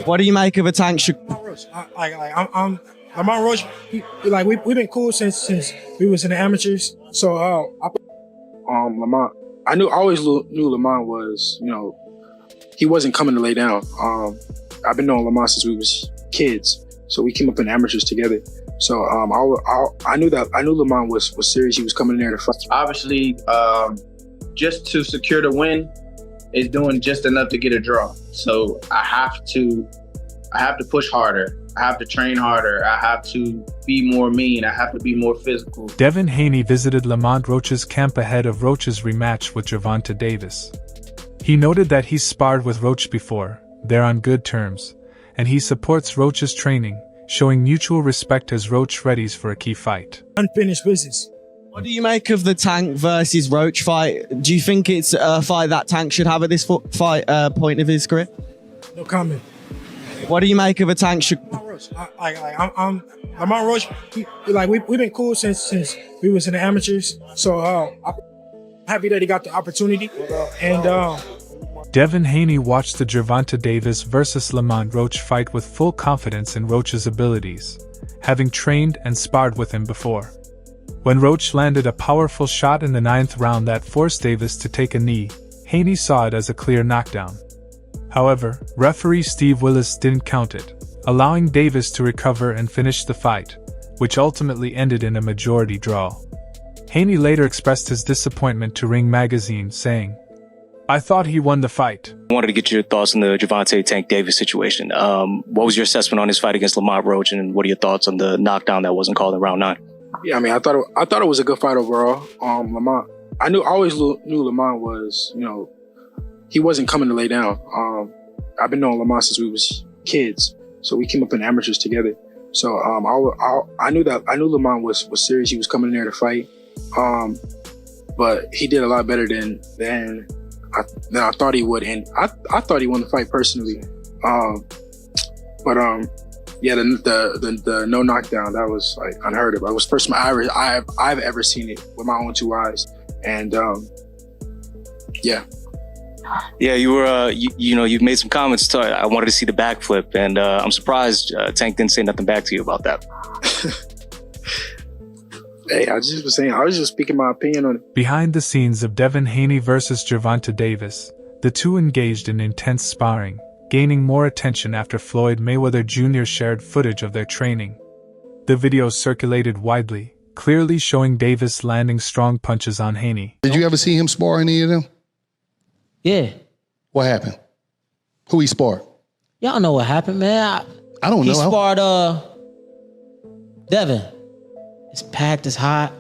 What do you make of a Tank? Roach. I'm Lamont Roach. We've been cool since we was in the amateurs. So Lamont, I always knew Lamont was, he wasn't coming to lay down. I've been knowing Lamont since we was kids, so we came up in the amateurs together. So I knew Lamont was serious. He was coming in there to fight. Obviously, just to secure the win is doing just enough to get a draw. So I have to push harder. I have to train harder. I have to be more mean. I have to be more physical. Devin Haney visited Lamont Roach's camp ahead of Roach's rematch with Gervonta Davis. He noted that he's sparred with Roach before, they're on good terms, and he supports Roach's training, showing mutual respect as Roach readies for a key fight. Unfinished business. What do you make of the Tank versus Roach fight? Do you think it's a fight that Tank should have at this point of his career? No comment. What do you make of a Tank? Roach. I'm Lamont Roach. We've been cool since we was in the amateurs. So I'm happy that he got the opportunity. And Devin Haney watched the Gervonta Davis versus Lamont Roach fight with full confidence in Roach's abilities, having trained and sparred with him before. When Roach landed a powerful shot in the 9th round that forced Davis to take a knee, Haney saw it as a clear knockdown. However, referee Steve Willis didn't count it, allowing Davis to recover and finish the fight, which ultimately ended in a majority draw. Haney later expressed his disappointment to Ring Magazine, saying, "I thought he won the fight." I wanted to get your thoughts on the Gervonta Tank Davis situation. What was your assessment on his fight against Lamont Roach, and what are your thoughts on the knockdown that wasn't called in round 9? Yeah, I thought it was a good fight overall. Lamont, I always knew Lamont was, he wasn't coming to lay down. I've been knowing Lamont since we was kids, so we came up in amateurs together. So I knew Lamont was serious. He was coming in there to fight, but he did a lot better than I thought he would, and I thought he won the fight personally. Yeah, the no knockdown, that was like unheard of. It was the first time I've ever seen it with my own 2 eyes, and yeah. Yeah, you were, you've made some comments. I wanted to see the backflip, and I'm surprised Tank didn't say nothing back to you about that. Hey, I was just speaking my opinion on it. Behind the scenes of Devin Haney versus Gervonta Davis, the two engaged in intense sparring, gaining more attention after Floyd Mayweather Jr. shared footage of their training. The videos circulated widely, clearly showing Davis landing strong punches on Haney. Did you ever see him spar any of them? Yeah. What happened? Who he sparred? Y'all know what happened, man. I don't know. He sparred Devin. It's packed, it's hot.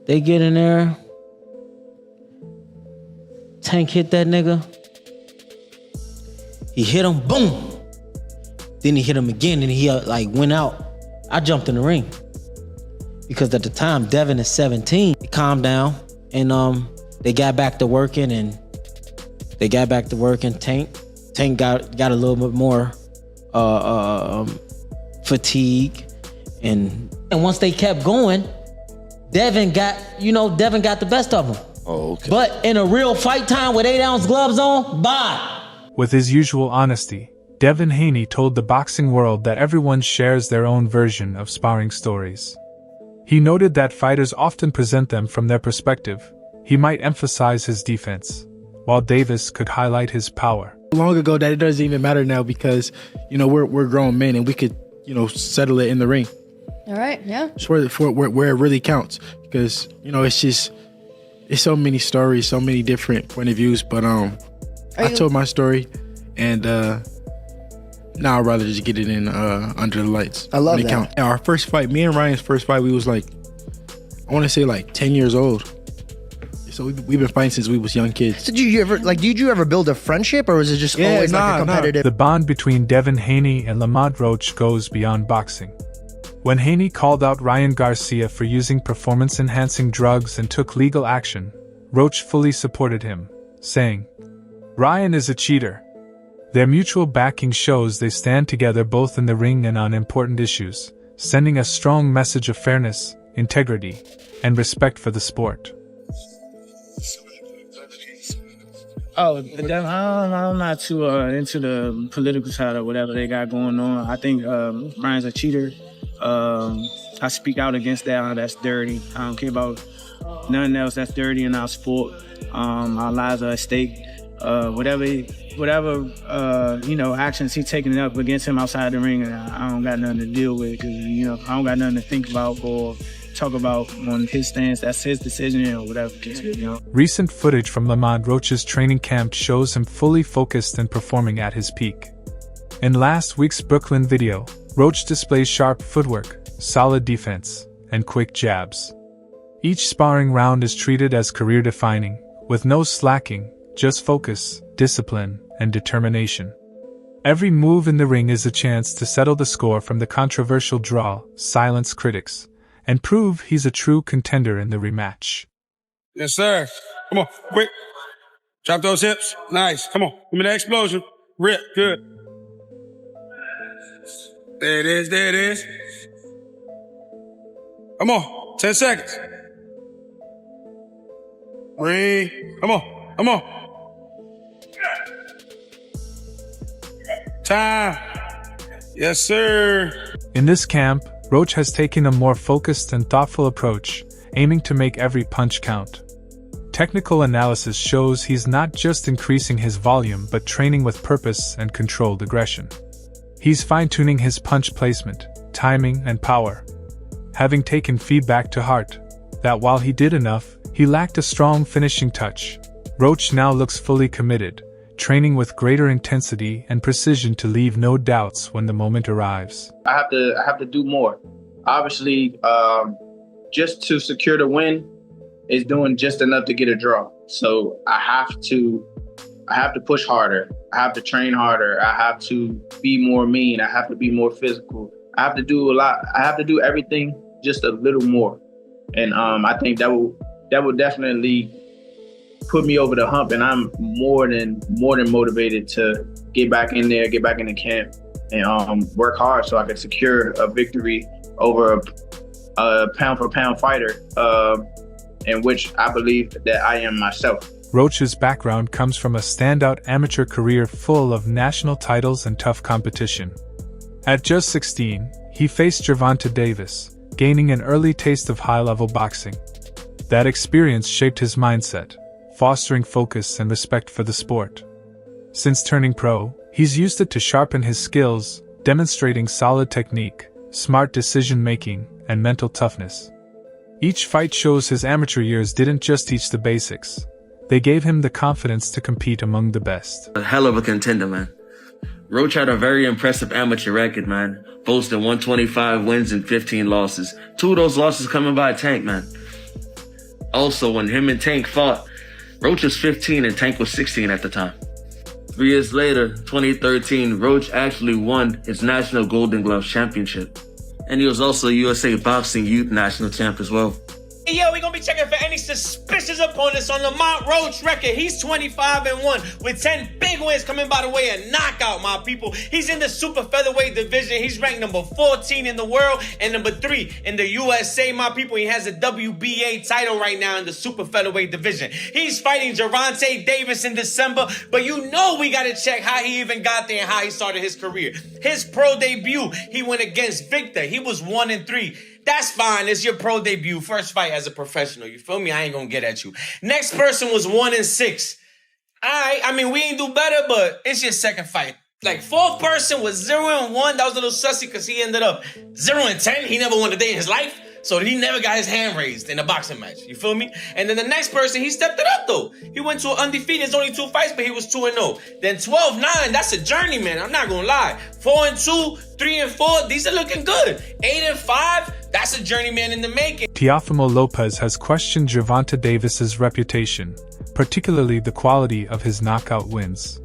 They get in there. Tank hit that nigga. He hit him, boom. Then he hit him again and he went out. I jumped in the ring. Because at the time, Devin is 17. He calmed down and they got back to working Tank got a little bit more fatigue. And once they kept going, Devin got the best of them. Oh, okay. But in a real fight time with 8-ounce gloves on, bye. With his usual honesty, Devin Haney told the boxing world that everyone shares their own version of sparring stories. He noted that fighters often present them from their perspective. He might emphasize his defense, while Davis could highlight his power. Long ago that it doesn't even matter now because, we're grown men and we could, settle it in the ring. All right, yeah. It's where it really counts because, it's so many stories, so many different point of views, but I told my story and now I'd rather just get it in under the lights. I love that. Our first fight, me and Ryan's first fight, we was I want to say 10 years old. So we've been fighting since we was young kids. So did you ever build a friendship, or was it just always a competitive? The bond between Devin Haney and Lamont Roach goes beyond boxing. When Haney called out Ryan Garcia for using performance-enhancing drugs and took legal action, Roach fully supported him, saying, "Ryan is a cheater." Their mutual backing shows they stand together both in the ring and on important issues, sending a strong message of fairness, integrity, and respect for the sport. Oh, I'm not too into the political side or whatever they got going on. I think Ryan's a cheater. I speak out against that. That's dirty. I don't care about nothing else that's dirty in our sport. Our lives are at stake. Whatever actions he's taking up against him outside the ring, I don't got nothing to deal with because I don't got nothing to think about or talk about on his stance. That's his decision or whatever. Recent footage from Lamont Roach's training camp shows him fully focused and performing at his peak. In last week's Brooklyn video, Roach displays sharp footwork, solid defense, and quick jabs. Each sparring round is treated as career-defining, with no slacking, just focus, discipline, and determination. Every move in the ring is a chance to settle the score from the controversial draw, silence critics, and prove he's a true contender in the rematch. Yes, sir. Come on, quick. Drop those hips. Nice. Come on. Give me that explosion. Rip. Good. There it is. There it is. Come on. 10 seconds. Breathe. Come on. Come on. Time. Yes, sir. In this camp, Roach has taken a more focused and thoughtful approach, aiming to make every punch count. Technical analysis shows he's not just increasing his volume but training with purpose and controlled aggression. He's fine-tuning his punch placement, timing, and power, having taken feedback to heart that while he did enough, he lacked a strong finishing touch. Roach now looks fully committed, training with greater intensity and precision to leave no doubts when the moment arrives. I have to do more. Obviously, just to secure the win is doing just enough to get a draw. So I have to push harder. I have to train harder. I have to be more mean. I have to be more physical. I have to do a lot. I have to do everything just a little more. And I think that will definitely put me over the hump, and I'm more than motivated to get back in there, get back in the camp, and work hard so I can secure a victory over a pound-for-pound fighter, in which I believe that I am myself. Roach's background comes from a standout amateur career full of national titles and tough competition. At just 16, he faced Gervonta Davis, gaining an early taste of high-level boxing. That experience shaped his mindset, fostering focus and respect for the sport. Since turning pro, he's used it to sharpen his skills, demonstrating solid technique, smart decision-making, and mental toughness. Each fight shows his amateur years didn't just teach the basics. They gave him the confidence to compete among the best. A hell of a contender, man. Roach had a very impressive amateur record, man. Boasting 125 wins and 15 losses. 2 of those losses coming by Tank, man. Also, when him and Tank fought, Roach was 15 and Tank was 16 at the time. 3 years later, 2013, Roach actually won his National Golden Glove Championship. And he was also USA Boxing Youth National Champ as well. Hey, yo, we're gonna be checking for any suspicious opponents on Lamont Roach record. He's 25-1 with 10 big wins coming by the way of knockout, my people. He's in the super featherweight division. He's ranked number 14 in the world and number 3 in the USA, my people. He has a WBA title right now in the super featherweight division. He's fighting Gervonta Davis in December, but you know we gotta check how he even got there and how he started his career. His pro debut, he went against Victor. He was 1-3. That's fine. It's your pro debut. First fight as a professional. You feel me? I ain't gonna get at you. Next person was 1-6. All right. I mean, we ain't do better, but it's your second fight. Like, fourth person was 0-1. That was a little sussy because he ended up 0-10. He never won a day in his life. So he never got his hand raised in a boxing match. You feel me? And then the next person, he stepped it up, though. He went to an undefeated. It's only 2 fights, but he was 2-0. Then 12-9, that's a journeyman. I'm not going to lie. 4-2, 3-4, these are looking good. 8-5, that's a journeyman in the making. Teofimo Lopez has questioned Gervonta Davis's reputation, particularly the quality of his knockout wins.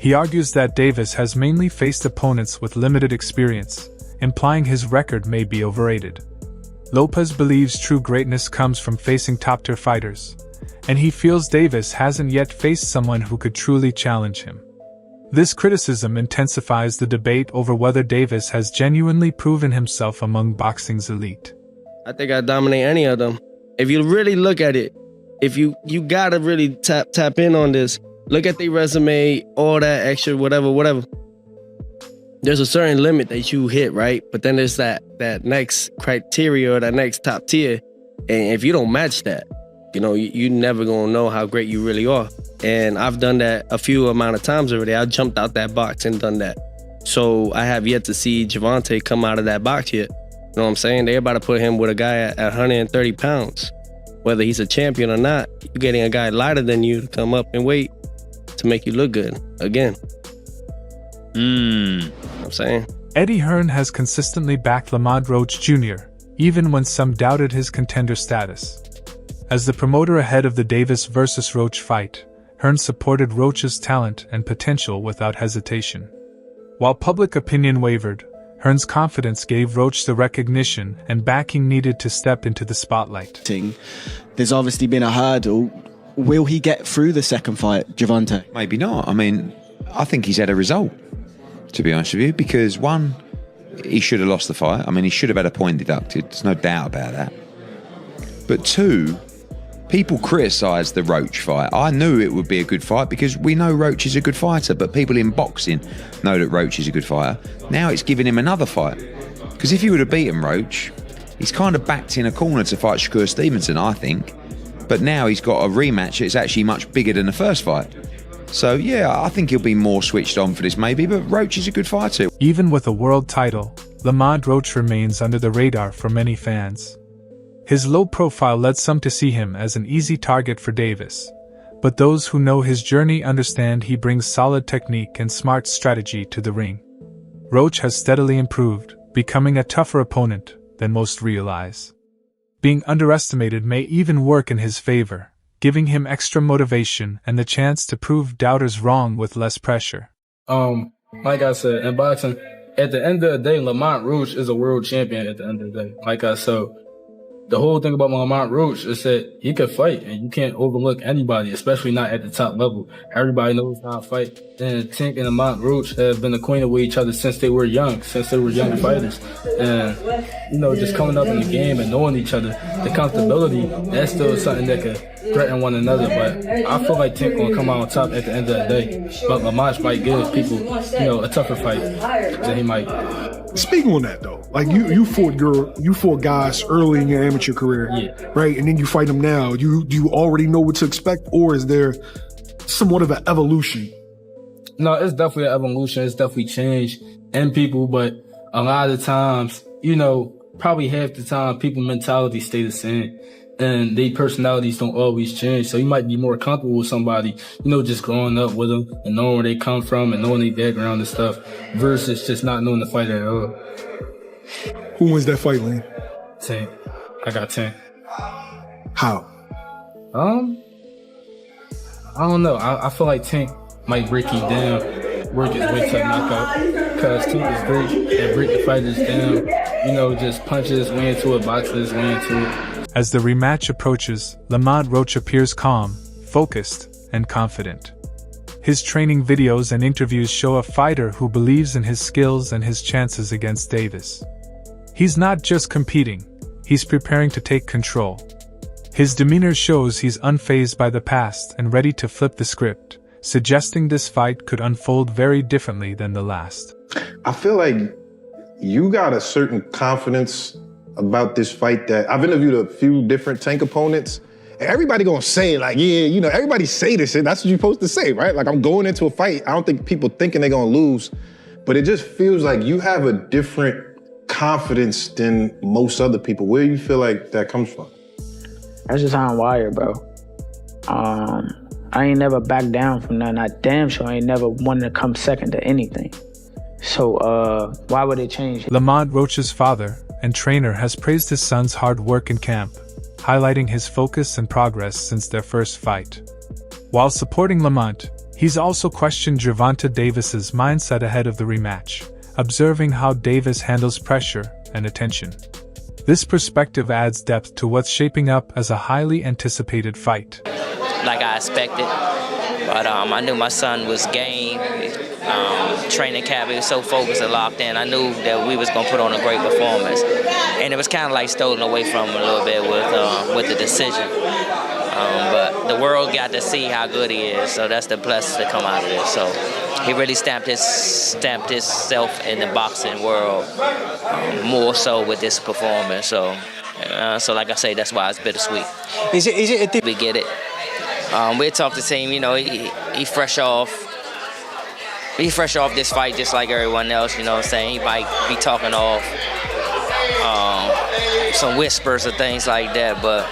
He argues that Davis has mainly faced opponents with limited experience, implying his record may be overrated. Lopez believes true greatness comes from facing top-tier fighters, and he feels Davis hasn't yet faced someone who could truly challenge him. This criticism intensifies the debate over whether Davis has genuinely proven himself among boxing's elite. I think I dominate any of them. If you really look at it, if you gotta really tap in on this, look at their resume, all that extra, whatever. There's a certain limit that you hit, right? But then there's that next criteria or that next top tier. And if you don't match that, you know, you never gonna know how great you really are. And I've done that a few amount of times already. I jumped out that box and done that. So I have yet to see Gervonta come out of that box yet. You know what I'm saying? They're about to put him with a guy at 130 pounds. Whether he's a champion or not, you're getting a guy lighter than you to come up and weight to make you look good again. You know what I'm saying? Eddie Hearn has consistently backed Lamont Roach Jr., even when some doubted his contender status. As the promoter ahead of the Davis vs. Roach fight, Hearn supported Roach's talent and potential without hesitation. While public opinion wavered, Hearn's confidence gave Roach the recognition and backing needed to step into the spotlight. There's obviously been a hurdle. Will he get through the second fight, Gervonta? Maybe not. I mean, I think he's had a result, to be honest with you, because one, he should have lost the fight. I mean, he should have had a point deducted. There's no doubt about that. But two, people criticised the Roach fight. I knew it would be a good fight because we know Roach is a good fighter, but people in boxing know that Roach is a good fighter. Now it's giving him another fight. Because if he would have beaten Roach, he's kind of backed in a corner to fight Shakur Stevenson, I think. But now he's got a rematch that's actually much bigger than the first fight. So yeah, I think he'll be more switched on for this maybe, but Roach is a good fighter. Even with a world title, Lamont Roach remains under the radar for many fans. His low profile led some to see him as an easy target for Davis, but those who know his journey understand he brings solid technique and smart strategy to the ring. Roach has steadily improved, becoming a tougher opponent than most realize. Being underestimated may even work in his favor, giving him extra motivation and the chance to prove doubters wrong with less pressure. Like I said, in boxing, at the end of the day, Lamont Roach is a world champion at the end of the day. Like I said, the whole thing about Lamont Roach is that he can fight, and you can't overlook anybody, especially not at the top level. Everybody knows how to fight. And Tank and Lamont Roach have been acquainted with each other since they were young fighters. And, you know, just coming up in the game and knowing each other, the comfortability, that's still something that could threaten one another. But I feel like Tank gonna come out on top at the end of the day. But Lamont might give people, you know, a tougher fight than he might. Speaking on that though, like you fought guys early in your amateur career, right? And then you fight them now. Do you already know what to expect, or is there somewhat of an evolution? No, it's definitely an evolution. It's definitely changed in people, but a lot of the times, you know, probably half the time, people mentality stay the same. And their personalities don't always change. So you might be more comfortable with somebody, you know, just growing up with them and knowing where they come from and knowing their background and stuff versus just not knowing the fight at all. Who wins that fight, Lane? Tank. I got Tank. How? I don't know. I feel like Tank might break you down, work his way to a knockout. Because Tank is great at breaking fighters down. You know, just punches his way into it, boxes his way into it. As the rematch approaches, Lamont Roach appears calm, focused, and confident. His training videos and interviews show a fighter who believes in his skills and his chances against Davis. He's not just competing, he's preparing to take control. His demeanor shows he's unfazed by the past and ready to flip the script, suggesting this fight could unfold very differently than the last. I feel like you got a certain confidence about this fight that I've interviewed a few different Tank opponents, and everybody gonna say like, yeah, you know, everybody say this shit. That's what you're supposed to say, right? Like, I'm going into a fight. I don't think people thinking they're gonna lose, but it just feels like you have a different confidence than most other people. Where do you feel like that comes from? That's just how I'm wired, bro. I ain't never backed down from nothing. I damn sure ain't never wanted to come second to anything. So why would it change? Lamont Roach's father and trainer has praised his son's hard work in camp, highlighting his focus and progress since their first fight. While supporting Lamont, he's also questioned Gervonta Davis's mindset ahead of the rematch, observing how Davis handles pressure and attention. This perspective adds depth to what's shaping up as a highly anticipated fight. Like I expected, but I knew my son was game. Training camp, he was so focused and locked in. I knew that we was gonna put on a great performance, and it was kind of like stolen away from him a little bit with the decision. But the world got to see how good he is, so that's the blessing to come out of this. So he really stamped himself in the boxing world more so with this performance. So like I say, that's why it's bittersweet. Is it we get it. We talked to the team. You know, he fresh off. He fresh off this fight just like everyone else. You know what I'm saying? He might be talking off some whispers or things like that, but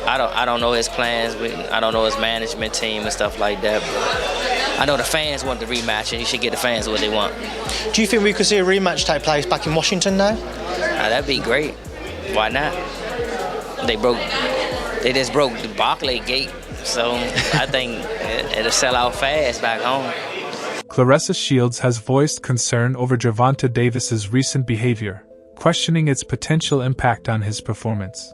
I don't know his plans. I don't know his management team and stuff like that. But I know the fans want the rematch, and you should get the fans what they want. Do you think we could see a rematch take place back in Washington now? That'd be great. Why not? They just broke the Barclay gate, so I think it'll sell out fast back home. Claressa Shields has voiced concern over Gervonta Davis's recent behavior, questioning its potential impact on his performance.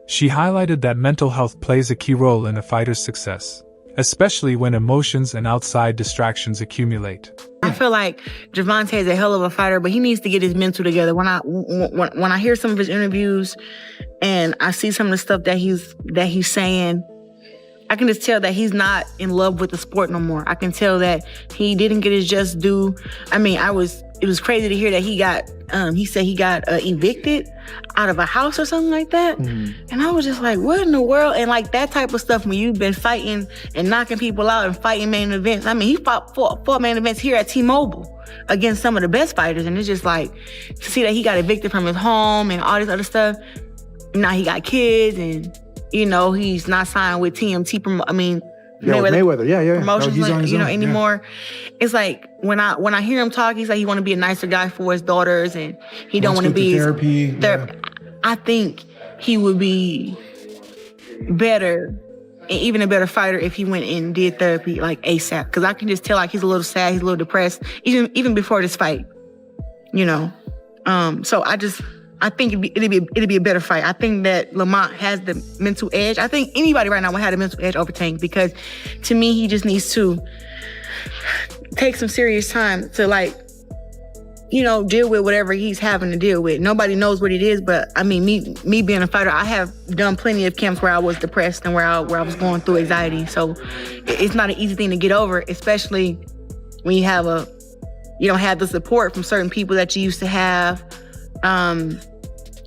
She highlighted that mental health plays a key role in a fighter's success, especially when emotions and outside distractions accumulate. I feel like Gervonta is a hell of a fighter, but he needs to get his mental together. When I hear some of his interviews and I see some of the stuff that he's saying, I can just tell that he's not in love with the sport no more. I can tell that he didn't get his just due. I mean, it was crazy to hear that he said he got evicted out of a house or something like that. Mm-hmm. And I was just like, what in the world? And like that type of stuff, when you've been fighting and knocking people out and fighting main events. I mean, he fought four main events here at T-Mobile against some of the best fighters. And it's just like, to see that he got evicted from his home and all this other stuff. Now he got kids and, you know, he's not signed with TMT. Mayweather. Yeah. Promotions, no, he's on his own. anymore. Yeah. It's like when I hear him talk, he's like he want to be a nicer guy for his daughters, and he don't want to be therapy. Yeah. I think he would be better, and even a better fighter if he went and did therapy like ASAP. Because I can just tell like he's a little sad, he's a little depressed, even before this fight. You know, so I think it'd be a better fight. I think that Lamont has the mental edge. I think anybody right now would have the mental edge over Tank, because to me, he just needs to take some serious time to deal with whatever he's having to deal with. Nobody knows what it is, but I mean, me being a fighter, I have done plenty of camps where I was depressed and where I was going through anxiety. So it's not an easy thing to get over, especially when you don't have the support from certain people that you used to have.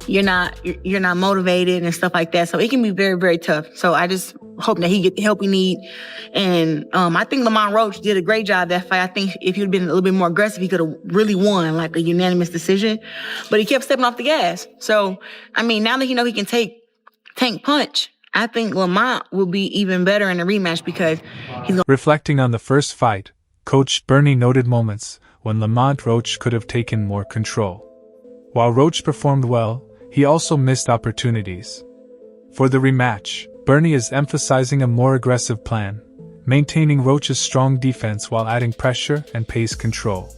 You're not motivated and stuff like that. So it can be very, very tough. So I just hope that he get the help he need. And I think Lamont Roach did a great job that fight. I think if he'd been a little bit more aggressive, he could have really won like a unanimous decision. But he kept stepping off the gas. So, I mean, now that he can take Tank punch, I think Lamont will be even better in the rematch because he's going. Reflecting on the first fight, Coach Bernie noted moments when Lamont Roach could have taken more control. While Roach performed well, he also missed opportunities. For the rematch, Bernie is emphasizing a more aggressive plan, maintaining Roach's strong defense while adding pressure and pace control.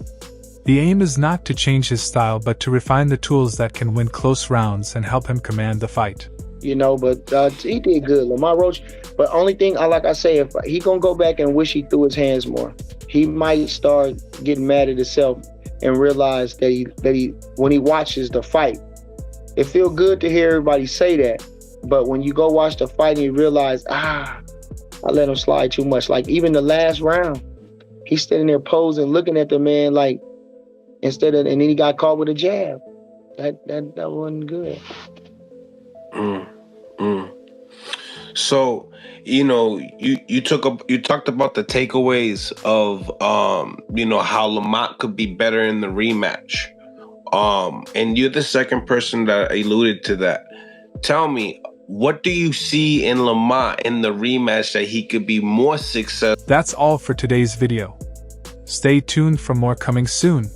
The aim is not to change his style but to refine the tools that can win close rounds and help him command the fight. But he did good, Lamont Roach. But only thing, like I say, if he gonna go back and wish he threw his hands more, he might start getting mad at himself and realize that he when he watches the fight, it feel good to hear everybody say that, but when you go watch the fight and you realize, I let him slide too much. Like even the last round, he's standing there posing, looking at the man like and then he got caught with a jab. That wasn't good. So, you talked about the takeaways of how Lamont could be better in the rematch. And you're the second person that alluded to that. Tell me, what do you see in Lamont in the rematch that he could be more successful? That's all for today's video. Stay tuned for more coming soon.